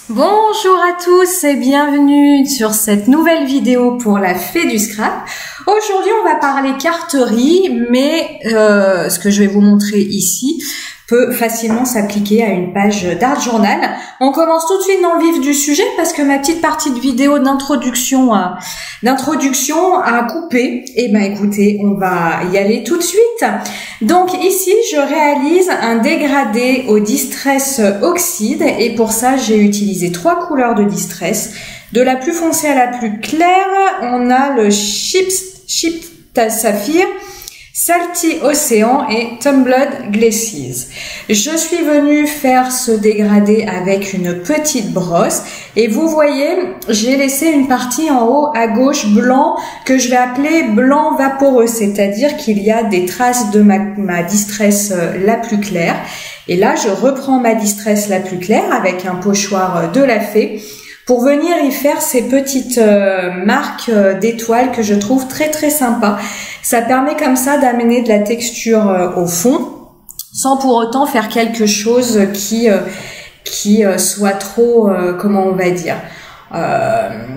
Bonjour à tous et bienvenue sur cette nouvelle vidéo pour la Fée du Scrap. Aujourd'hui on va parler carterie, mais ce que je vais vous montrer ici peut facilement s'appliquer à une page d'art journal. On commence tout de suite dans le vif du sujet parce que ma petite partie de vidéo d'introduction a coupé. Et ben écoutez, on va y aller tout de suite. Donc ici, je réalise un dégradé au Distress Oxide et pour ça, j'ai utilisé 3 couleurs de Distress. De la plus foncée à la plus claire, on a le Chip Saphir, Salty Océan et Tumbled Glacis. Je suis venue faire ce dégradé avec une petite brosse et vous voyez, j'ai laissé une partie en haut à gauche blanc que je vais appeler blanc vaporeux, c'est-à-dire qu'il y a des traces de ma distress la plus claire. Et là, je reprends ma distress la plus claire avec un pochoir de la Fée pour venir y faire ces petites marques d'étoiles que je trouve très très sympa. Ça permet comme ça d'amener de la texture au fond, sans pour autant faire quelque chose qui soit trop, comment on va dire,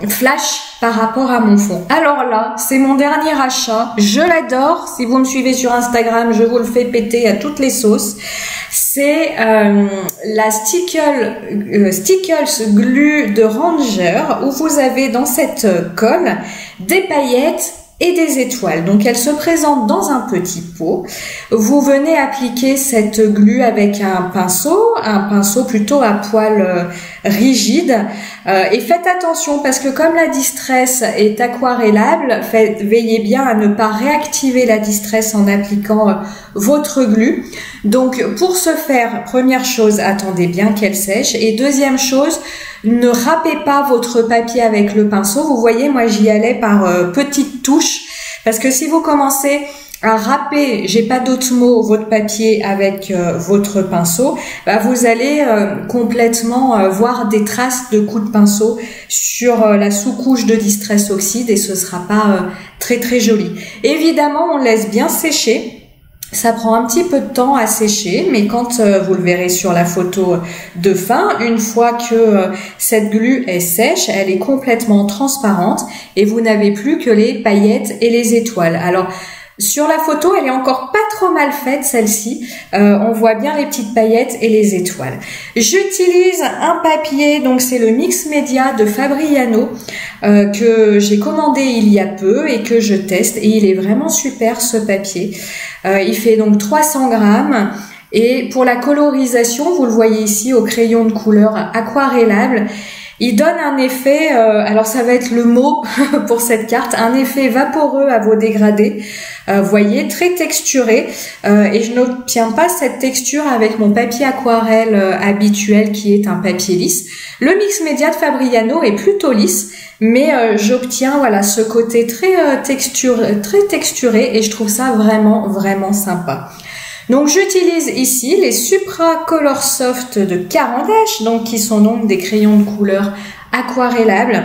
flash par rapport à mon fond. Alors là, c'est mon dernier achat, je l'adore. Si vous me suivez sur Instagram, je vous le fais péter à toutes les sauces. C'est la Stickles Glue de Ranger où vous avez dans cette colle des paillettes et des étoiles. Donc elle se présente dans un petit pot. Vous venez appliquer cette glue avec un pinceau plutôt à poil rigide. Et faites attention parce que comme la distress est aquarellable, veillez bien à ne pas réactiver la distress en appliquant votre glue. Donc pour ce faire, première chose, attendez bien qu'elle sèche. Et deuxième chose, ne râpez pas votre papier avec le pinceau. Vous voyez, moi j'y allais par petites touches parce que si vous commencez à râper, j'ai pas d'autre mot, votre papier avec votre pinceau, bah vous allez complètement voir des traces de coups de pinceau sur la sous-couche de Distress Oxide et ce sera pas très très joli. Évidemment, on laisse bien sécher. Ça prend un petit peu de temps à sécher, mais quand vous le verrez sur la photo de fin, une fois que cette glue est sèche, elle est complètement transparente et vous n'avez plus que les paillettes et les étoiles. Alors, sur la photo, elle est encore pas trop mal faite, celle-ci. On voit bien les petites paillettes et les étoiles. J'utilise un papier, donc c'est le Mix Media de Fabriano, que j'ai commandé il y a peu et que je teste. Et il est vraiment super, ce papier. Il fait donc 300 grammes. Et pour la colorisation, vous le voyez ici au crayon de couleur aquarellable, il donne un effet, alors ça va être le mot pour cette carte, un effet vaporeux à vos dégradés. Vous voyez, très texturé. Et je n'obtiens pas cette texture avec mon papier aquarelle habituel qui est un papier lisse. Le Mix Media de Fabriano est plutôt lisse, mais j'obtiens voilà ce côté très texturé et je trouve ça vraiment vraiment sympa. Donc j'utilise ici les Supra Color Soft de Caran-d'Ache, donc qui sont donc des crayons de couleur aquarellables.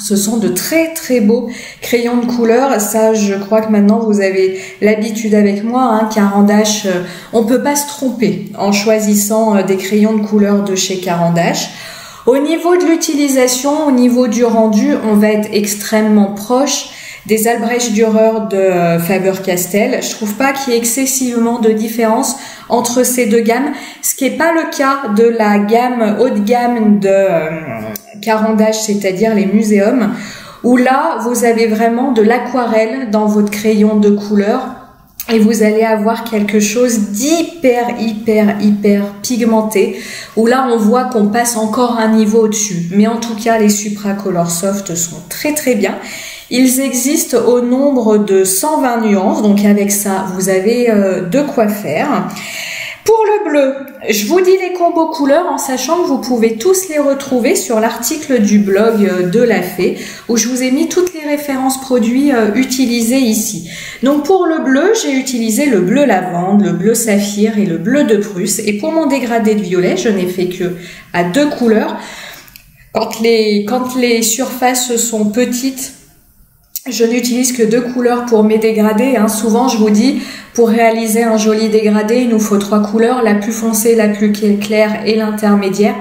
Ce sont de très très beaux crayons de couleur. Ça, je crois que maintenant vous avez l'habitude avec moi. Hein, Caran-d'Ache, on peut pas se tromper en choisissant des crayons de couleur de chez Caran-d'Ache. Au niveau de l'utilisation, au niveau du rendu, on va être extrêmement proche des Albrecht Dürer de Faber-Castell. Je trouve pas qu'il y ait excessivement de différence entre ces deux gammes, ce qui n'est pas le cas de la gamme haut de gamme de Caran-d'Ache, c'est-à-dire les Muséums, où là, vous avez vraiment de l'aquarelle dans votre crayon de couleur et vous allez avoir quelque chose d'hyper pigmenté, où là, on voit qu'on passe encore un niveau au-dessus. Mais en tout cas, les Supra Color Soft sont très très bien. Ils existent au nombre de 120 nuances, donc avec ça, vous avez de quoi faire. Pour le bleu, je vous dis les combos couleurs en sachant que vous pouvez tous les retrouver sur l'article du blog de la Fée où je vous ai mis toutes les références produits utilisés ici. Donc pour le bleu, j'ai utilisé le bleu lavande, le bleu saphir et le bleu de Prusse. Et pour mon dégradé de violet, je n'ai fait que à 2 couleurs. Quand les surfaces sont petites, je n'utilise que 2 couleurs pour mes dégradés. Hein. Souvent, je vous dis, pour réaliser un joli dégradé, il nous faut 3 couleurs, la plus foncée, la plus claire et l'intermédiaire.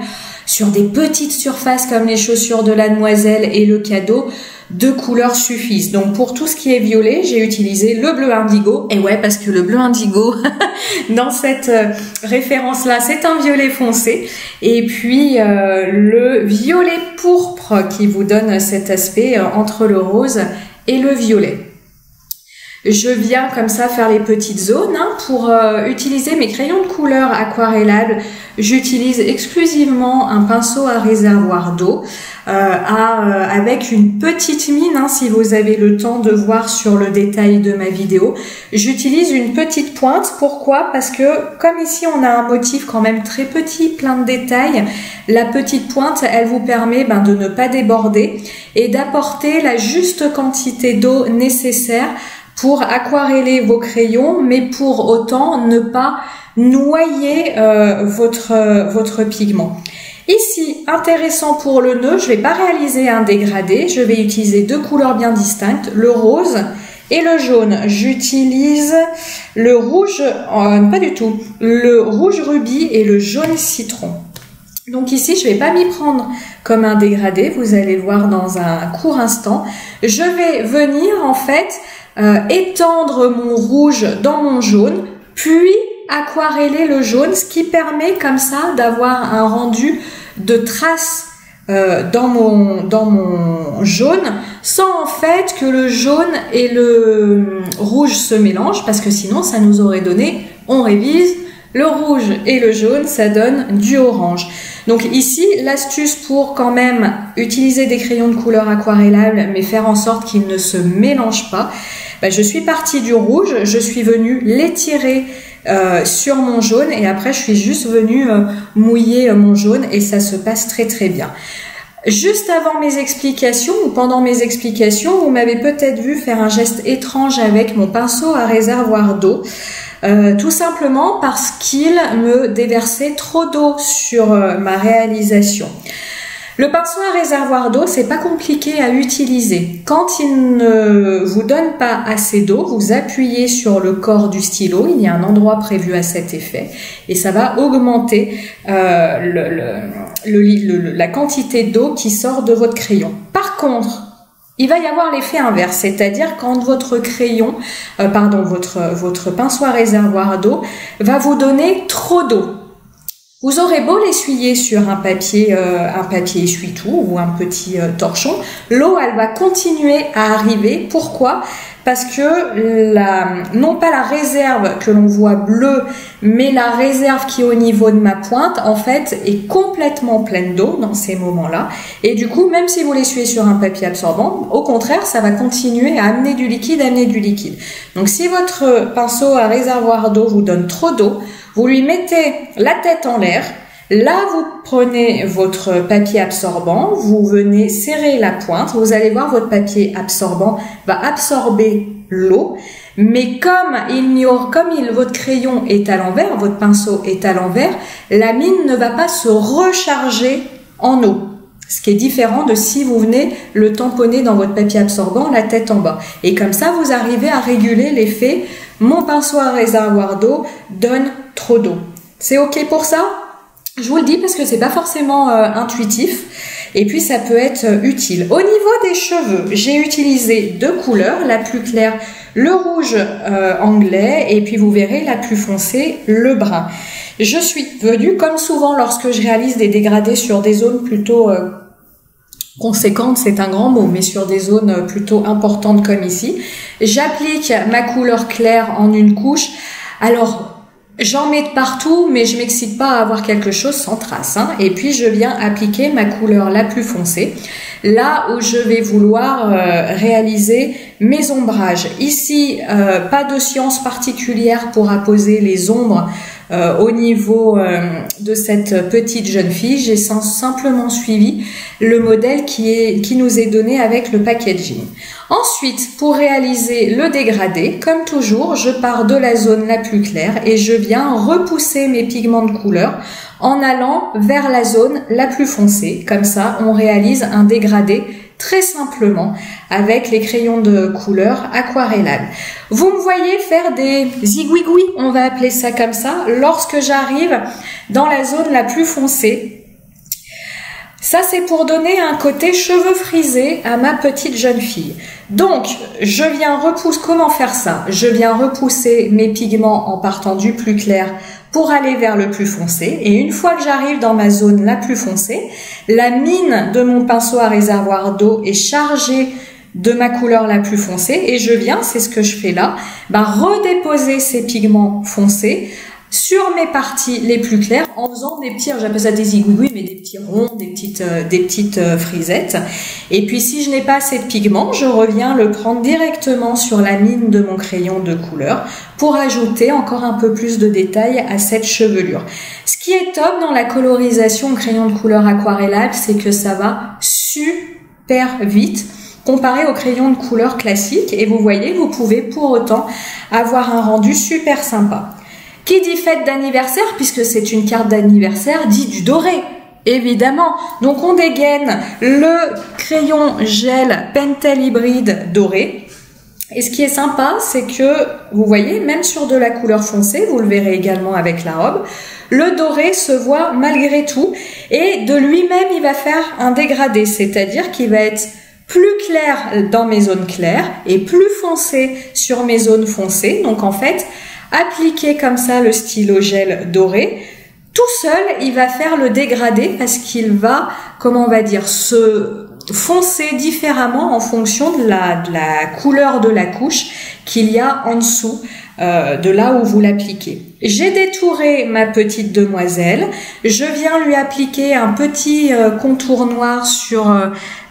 sur des petites surfaces comme les chaussures de la demoiselle et le cadeau, 2 couleurs suffisent. Donc pour tout ce qui est violet, j'ai utilisé le bleu indigo. Et ouais, parce que le bleu indigo, dans cette référence-là, c'est un violet foncé. Et puis le violet pourpre qui vous donne cet aspect entre le rose et le violet. Je viens comme ça faire les petites zones pour utiliser mes crayons de couleur aquarellables. J'utilise exclusivement un pinceau à réservoir d'eau avec une petite mine, si vous avez le temps de voir sur le détail de ma vidéo. J'utilise une petite pointe. Pourquoi? Parce que comme ici on a un motif quand même très petit, plein de détails, la petite pointe elle vous permet de ne pas déborder et d'apporter la juste quantité d'eau nécessaire pour aquareller vos crayons, mais pour autant ne pas noyer votre pigment. Ici, intéressant pour le nœud, je ne vais pas réaliser un dégradé, je vais utiliser 2 couleurs bien distinctes, le rose et le jaune. J'utilise le rouge, pas du tout, le rouge rubis et le jaune citron. Donc ici, je ne vais pas m'y prendre comme un dégradé, vous allez le voir dans un court instant. Je vais venir en fait étendre mon rouge dans mon jaune, puis aquareller le jaune, ce qui permet comme ça d'avoir un rendu de traces dans mon jaune, sans en fait que le jaune et le rouge se mélangent, parce que sinon ça nous aurait donné, on révise, le rouge et le jaune, ça donne du orange. Donc ici, l'astuce pour quand même utiliser des crayons de couleur aquarellables, mais faire en sorte qu'ils ne se mélangent pas, je suis partie du rouge, je suis venue l'étirer sur mon jaune et après je suis juste venue mouiller mon jaune et ça se passe très très bien. Juste avant mes explications ou pendant mes explications, vous m'avez peut-être vu faire un geste étrange avec mon pinceau à réservoir d'eau. Tout simplement parce qu'il me déversait trop d'eau sur ma réalisation. Le pinceau à réservoir d'eau, c'est pas compliqué à utiliser. Quand il ne vous donne pas assez d'eau, vous appuyez sur le corps du stylo, il y a un endroit prévu à cet effet, et ça va augmenter la quantité d'eau qui sort de votre crayon. Par contre, il va y avoir l'effet inverse, c'est-à-dire quand votre crayon, votre pinceau à réservoir d'eau va vous donner trop d'eau. Vous aurez beau l'essuyer sur un papier essuie-tout ou un petit torchon, l'eau elle va continuer à arriver. Pourquoi? Parce que non pas la réserve que l'on voit bleue, mais la réserve qui est au niveau de ma pointe, en fait, est complètement pleine d'eau dans ces moments-là. Et du coup, même si vous l'essuyez sur un papier absorbant, au contraire, ça va continuer à amener du liquide, Donc si votre pinceau à réservoir d'eau vous donne trop d'eau, vous lui mettez la tête en l'air. Là, vous prenez votre papier absorbant, vous venez serrer la pointe, vous allez voir votre papier absorbant va absorber l'eau, mais votre crayon est à l'envers, votre pinceau est à l'envers, la mine ne va pas se recharger en eau. Ce qui est différent de si vous venez le tamponner dans votre papier absorbant, la tête en bas. Et comme ça, vous arrivez à réguler l'effet « mon pinceau à réservoir d'eau donne trop d'eau ». C'est OK pour ça? Je vous le dis parce que c'est pas forcément intuitif et puis ça peut être utile. Au niveau des cheveux, j'ai utilisé 2 couleurs, la plus claire, le rouge anglais, et puis vous verrez la plus foncée, le brun. Je suis venue, comme souvent lorsque je réalise des dégradés sur des zones plutôt conséquentes, c'est un grand mot, mais sur des zones plutôt importantes comme ici, j'applique ma couleur claire en une couche. Alors, j'en mets de partout, mais je m'excite pas à avoir quelque chose sans trace. Et puis, je viens appliquer ma couleur la plus foncée, là où je vais vouloir réaliser mes ombrages. Ici, pas de science particulière pour apposer les ombres au niveau de cette petite jeune fille. J'ai simplement suivi le modèle qui nous est donné avec le packaging. Ensuite, pour réaliser le dégradé, comme toujours, je pars de la zone la plus claire et je viens repousser mes pigments de couleur en allant vers la zone la plus foncée. Comme ça, on réalise un dégradé très simplement avec les crayons de couleur aquarellables. Vous me voyez faire des zigouigouis, on va appeler ça comme ça, lorsque j'arrive dans la zone la plus foncée. Ça, c'est pour donner un côté cheveux frisés à ma petite jeune fille. Donc, je viens repousser, comment faire ça? Je viens repousser mes pigments en partant du plus clair pour aller vers le plus foncé. Et une fois que j'arrive dans ma zone la plus foncée, la mine de mon pinceau à réservoir d'eau est chargée de ma couleur la plus foncée et je viens, c'est ce que je fais là, redéposer ces pigments foncés sur mes parties les plus claires en faisant des petits, j'appelle ça des zigouigouis, mais des petits ronds, des petites frisettes. Et puis si je n'ai pas assez de pigments, je reviens le prendre directement sur la mine de mon crayon de couleur pour ajouter encore un peu plus de détails à cette chevelure. Ce qui est top dans la colorisation au crayon de couleur aquarellable, c'est que ça va super vite comparé au crayon de couleur classique. Et vous voyez, vous pouvez pour autant avoir un rendu super sympa. Qui dit fête d'anniversaire, puisque c'est une carte d'anniversaire, dit du doré, évidemment. Donc on dégaine le crayon gel Pentel hybride doré. Et ce qui est sympa, c'est que, vous voyez, même sur de la couleur foncée, vous le verrez également avec la robe, le doré se voit malgré tout. Et de lui-même, il va faire un dégradé, c'est-à-dire qu'il va être plus clair dans mes zones claires et plus foncé sur mes zones foncées. Donc en fait, appliquer comme ça le stylo gel doré, tout seul, il va faire le dégradé parce qu'il va, comment on va dire, se foncer différemment en fonction de la couleur de la couche qu'il y a en dessous de là où vous l'appliquez. J'ai détouré ma petite demoiselle, je viens lui appliquer un petit contour noir sur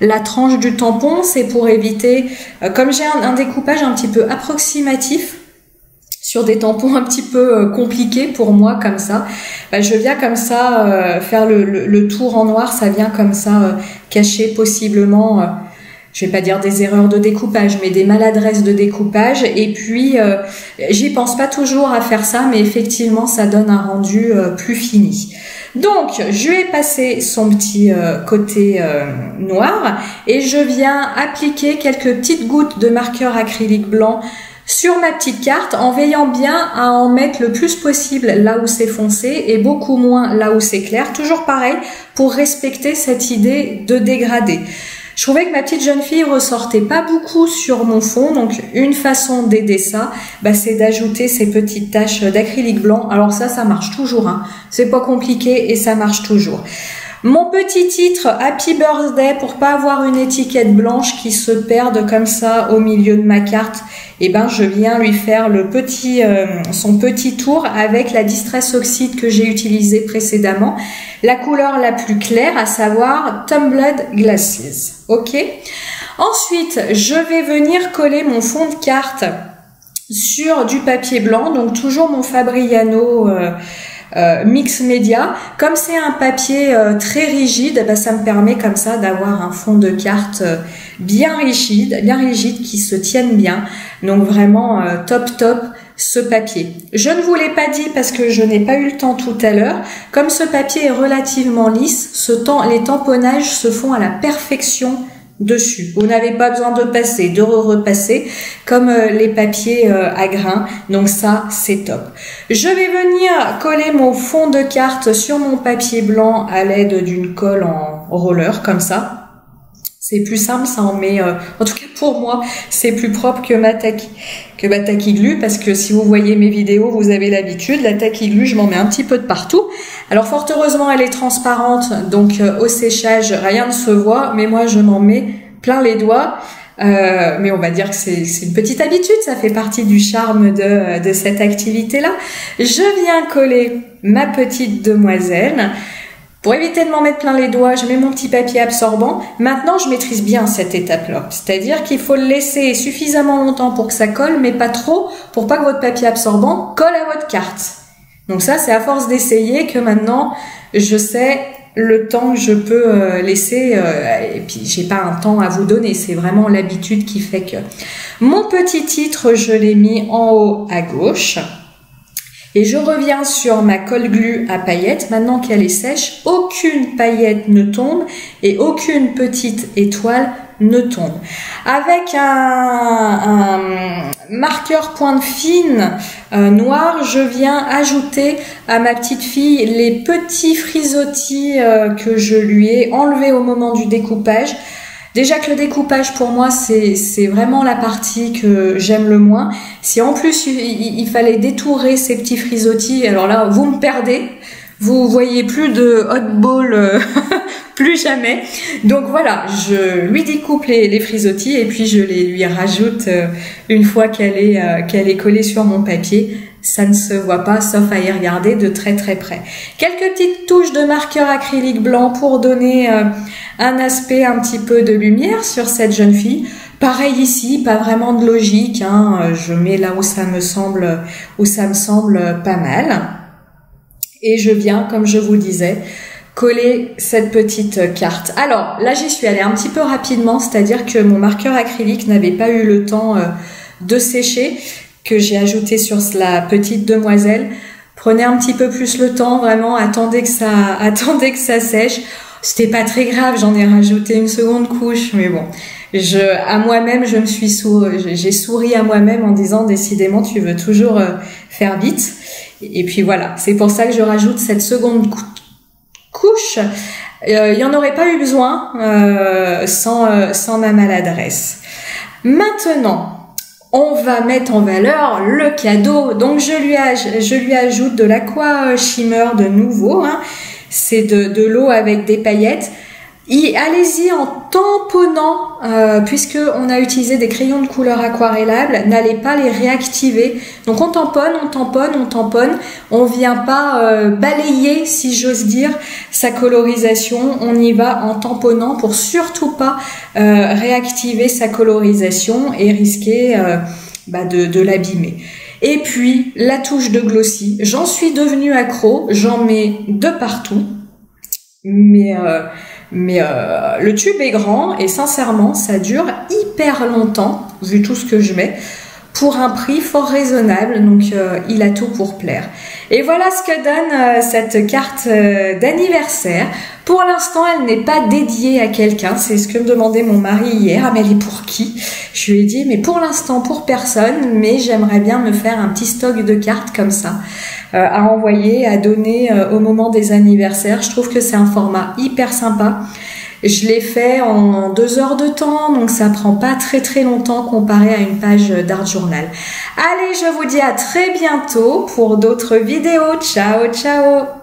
la tranche du tampon, c'est pour éviter, comme j'ai un découpage un petit peu approximatif, sur des tampons un petit peu compliqués pour moi comme ça, je viens comme ça faire le tour en noir, ça vient comme ça cacher possiblement, je vais pas dire des erreurs de découpage, mais des maladresses de découpage. Et puis j'y pense pas toujours à faire ça, mais effectivement ça donne un rendu plus fini. Donc je vais passer son petit côté noir et je viens appliquer quelques petites gouttes de marqueur acrylique blanc sur ma petite carte en veillant bien à en mettre le plus possible là où c'est foncé et beaucoup moins là où c'est clair. Toujours pareil pour respecter cette idée de dégradé. Je trouvais que ma petite jeune fille ressortait pas beaucoup sur mon fond, donc une façon d'aider ça, c'est d'ajouter ces petites taches d'acrylique blanc. Alors ça marche toujours, hein. C'est pas compliqué et ça marche toujours. Mon petit titre Happy Birthday, pour pas avoir une étiquette blanche qui se perde comme ça au milieu de ma carte, je viens lui faire son petit tour avec la Distress Oxide que j'ai utilisée précédemment, la couleur la plus claire, à savoir Tumbled Glasses. Ok. Ensuite, je vais venir coller mon fond de carte sur du papier blanc, donc toujours mon Fabriano Mix Media. Comme c'est un papier très rigide, ça me permet comme ça d'avoir un fond de carte bien rigide qui se tienne bien. Donc vraiment top ce papier. Je ne vous l'ai pas dit parce que je n'ai pas eu le temps tout à l'heure. Comme ce papier est relativement lisse, les tamponnages se font à la perfection dessus. Vous n'avez pas besoin de passer, de repasser comme les papiers à grains. Donc ça, c'est top. Je vais venir coller mon fond de carte sur mon papier blanc à l'aide d'une colle en roller comme ça. C'est plus simple, ça en met, en tout cas pour moi, c'est plus propre que ma Tacky Glue, parce que si vous voyez mes vidéos, vous avez l'habitude, la Tacky Glue, je m'en mets un petit peu de partout. Alors fort heureusement, elle est transparente, donc au séchage, rien ne se voit, mais moi je m'en mets plein les doigts. Mais on va dire que c'est une petite habitude, ça fait partie du charme de cette activité-là. Je viens coller ma petite demoiselle. Pour éviter de m'en mettre plein les doigts, je mets mon petit papier absorbant. Maintenant, je maîtrise bien cette étape-là. C'est-à-dire qu'il faut le laisser suffisamment longtemps pour que ça colle, mais pas trop, pour pas que votre papier absorbant colle à votre carte. Donc ça, c'est à force d'essayer que maintenant, je sais le temps que je peux laisser. Et puis, j'ai pas un temps à vous donner. C'est vraiment l'habitude qui fait que... Mon petit titre, je l'ai mis en haut à gauche. Et je reviens sur ma colle glue à paillettes. Maintenant qu'elle est sèche, aucune paillette ne tombe et aucune petite étoile ne tombe. Avec un marqueur pointe fine noir, je viens ajouter à ma petite fille les petits frisottis que je lui ai enlevés au moment du découpage. Déjà que le découpage pour moi c'est vraiment la partie que j'aime le moins. Si en plus il fallait détourer ces petits frisottis, alors là vous me perdez. Vous voyez plus de hot ball, plus jamais. Donc voilà, je lui découpe les frisottis et puis je les lui rajoute une fois qu'elle est collée sur mon papier. Ça ne se voit pas sauf à y regarder de très très près. Quelques petites touches de marqueur acrylique blanc pour donner un aspect un petit peu de lumière sur cette jeune fille. Pareil ici, pas vraiment de logique, hein. Je mets là où ça me semble pas mal. Et je viens, comme je vous disais, coller cette petite carte. Alors là, j'y suis allée un petit peu rapidement, c'est-à-dire que mon marqueur acrylique n'avait pas eu le temps de sécher, que j'ai ajouté sur la petite demoiselle. Prenez un petit peu plus le temps, vraiment, attendez que ça sèche. C'était pas très grave, j'en ai rajouté une seconde couche, mais bon. À moi-même, j'ai souri à moi-même en disant, décidément, tu veux toujours faire vite. Et puis voilà, c'est pour ça que je rajoute cette seconde couche. Il n'y en aurait pas eu besoin sans ma maladresse. Maintenant, on va mettre en valeur le cadeau. Donc je lui ajoute de l'aqua shimmer de nouveau. Hein. C'est de l'eau avec des paillettes. Allez-y en tamponnant, puisque on a utilisé des crayons de couleur aquarellables, n'allez pas les réactiver. Donc on tamponne, on vient pas balayer, si j'ose dire, sa colorisation. On y va en tamponnant pour surtout pas réactiver sa colorisation et risquer de l'abîmer. Et puis la touche de glossy, j'en suis devenue accro, j'en mets de partout, mais le tube est grand et sincèrement ça dure hyper longtemps vu tout ce que je mets pour un prix fort raisonnable, donc il a tout pour plaire. Et voilà ce que donne cette carte d'anniversaire. Pour l'instant elle n'est pas dédiée à quelqu'un, c'est ce que me demandait mon mari hier. Ah mais elle est pour qui? Je lui ai dit mais pour l'instant pour personne, mais j'aimerais bien me faire un petit stock de cartes comme ça à envoyer, à donner au moment des anniversaires. Je trouve que c'est un format hyper sympa. Je l'ai fait en 2 heures de temps, donc ça prend pas très très longtemps comparé à une page d'Art Journal. Allez, je vous dis à très bientôt pour d'autres vidéos. Ciao, ciao!